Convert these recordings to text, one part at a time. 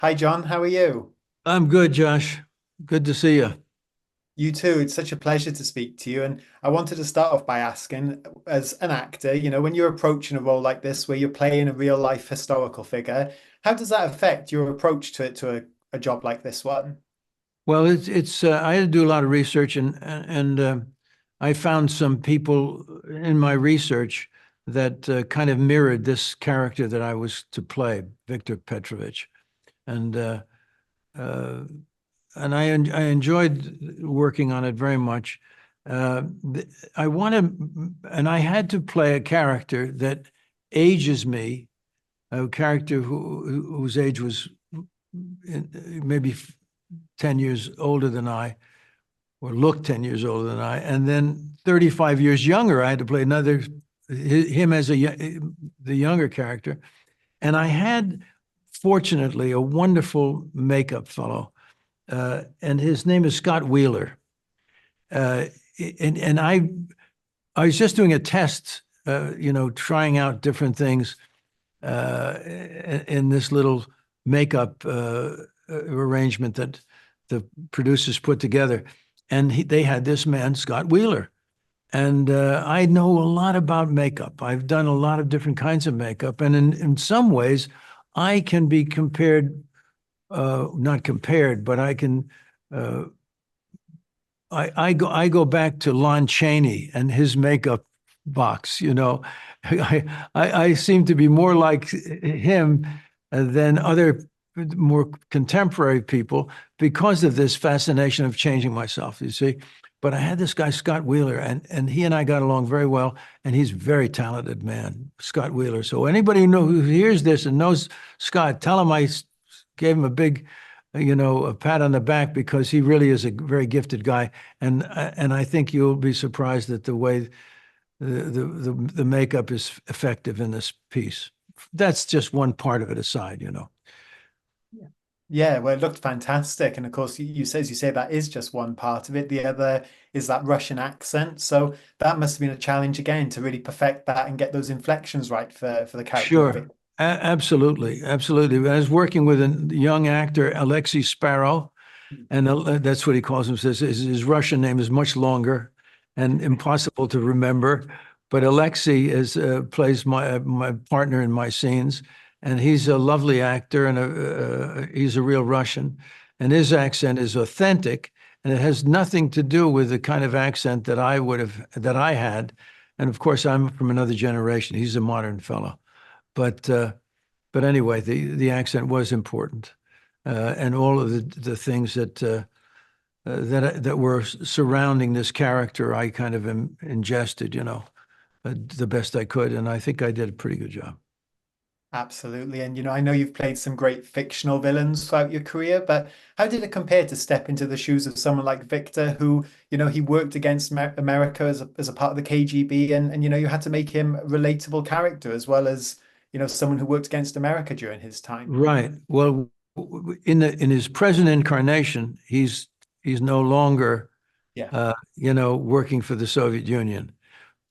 Hi, John. How are you? I'm good, Josh. Good to see you. You too. It's such a pleasure to speak to you. And I wanted to start off by asking, as an actor, when you're approaching a role like this, where you're playing a real life historical figure, how does that affect your approach to a job like this one? Well, it's I had to do a lot of research and I found some people in my research that kind of mirrored this character that I was to play, Viktor Petrovich, and uh, uh, I enjoyed working on it very much. I want to, and I had to play a character that ages me, a character whose age was maybe 10 years older than I, or looked 10 years older than I. And then 35 years younger, I had to play him as the younger character. And I had, fortunately, a wonderful makeup fellow. And his name is Scott Wheeler. Uh, and I was just doing a test, trying out different things in this little makeup arrangement that the producers put together. And they had this man, Scott Wheeler. And I know a lot about makeup. I've done a lot of different kinds of makeup. And in some ways, I can be compared, not compared, but I can. I go back to Lon Chaney and his makeup box. I seem to be more like him than other more contemporary people because of this fascination of changing myself, you see. But I had this guy, Scott Wheeler, and he and I got along very well, and he's a very talented man, Scott Wheeler. So anybody who hears this and knows Scott, tell him I gave him a big, a pat on the back because he really is a very gifted guy. And I think you'll be surprised at the way the makeup is effective in this piece. That's just one part of it aside. Yeah. Yeah, well, it looked fantastic. And of course, as you say, that is just one part of it. The other is that Russian accent. So that must have been a challenge again to really perfect that and get those inflections right for the character of Sure. Victor. Absolutely. Absolutely. I was working with a young actor, Alexei Sparrow, and that's what he calls him. Says his Russian name is much longer and impossible to remember. But Alexei plays my partner in my scenes, and he's a lovely actor, and he's a real Russian, and his accent is authentic, and it has nothing to do with the kind of accent that I had. And of course, I'm from another generation. He's a modern fellow, but uh, but anyway, the accent was important, and all of the things that were surrounding this character, I kind of ingested, the best I could, and I think I did a pretty good job. Absolutely. And I know you've played some great fictional villains throughout your career, but how did it compare to step into the shoes of someone like Victor, who, he worked against America as a part of the KGB, and you had to make him a relatable character as well as, someone who worked against America during his time. Right. Well, in his present incarnation, he's no longer, Yeah. working for the Soviet Union.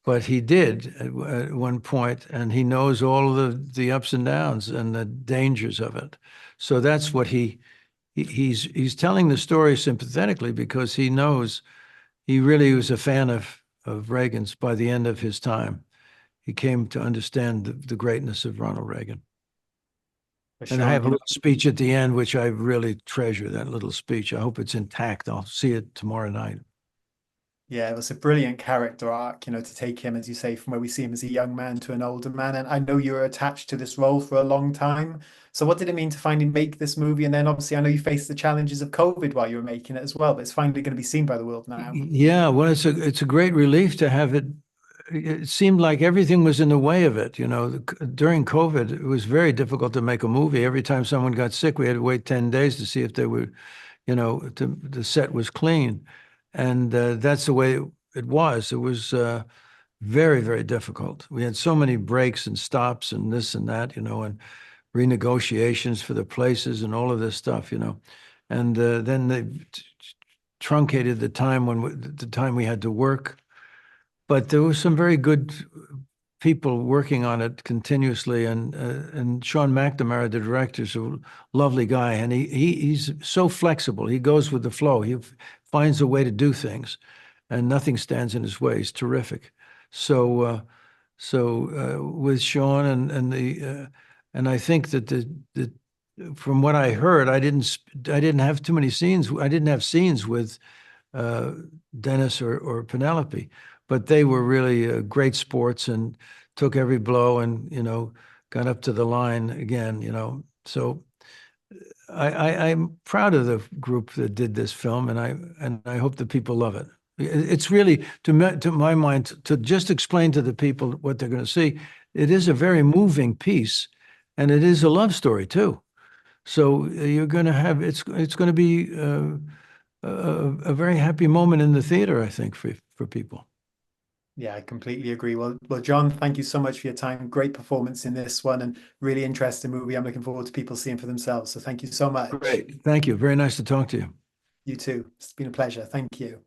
But he did at one point, and he knows all the ups and downs and the dangers of it. So that's what he's telling the story sympathetically because he knows he really was a fan of Reagan's by the end of his time. He came to understand the greatness of Ronald Reagan. For And I sure. have a little speech at the end, which I really treasure, that little speech. I hope it's intact. I'll see it tomorrow night. Yeah, it was a brilliant character arc, to take him, as you say, from where we see him as a young man to an older man. And I know you were attached to this role for a long time. So what did it mean to finally make this movie? And then obviously I know you faced the challenges of COVID while you were making it as well, but it's finally going to be seen by the world now. Yeah, well, it's a great relief to have it. It seemed like everything was in the way of it. During COVID, it was very difficult to make a movie. Every time someone got sick, we had to wait 10 days to see if they were, the set was clean. And that's the way it was. It was very, very difficult. We had so many breaks and stops and this and that, and renegotiations for the places and all of this stuff. And then they truncated the time the time we had to work. But there were some very good people working on it continuously, and Sean McNamara, the director, is a lovely guy, and he's so flexible. He goes with the flow. He finds a way to do things, and nothing stands in his way. He's terrific. So with Sean and I think that the from what I heard, I didn't have too many scenes. I didn't have scenes with Dennis or Penelope, but they were really great sports and took every blow and, got up to the line again, So I'm proud of the group that did this film, and I hope that people love it. It's really, to my mind, to just explain to the people what they're going to see, it is a very moving piece, and it is a love story too. So you're going to have, it's going to be a very happy moment in the theater, I think, for people. Yeah, I completely agree. Well, Jon, thank you so much for your time. Great performance in this one and really interesting movie. I'm looking forward to people seeing for themselves. So thank you so much. Great. Thank you. Very nice to talk to you. You too. It's been a pleasure. Thank you.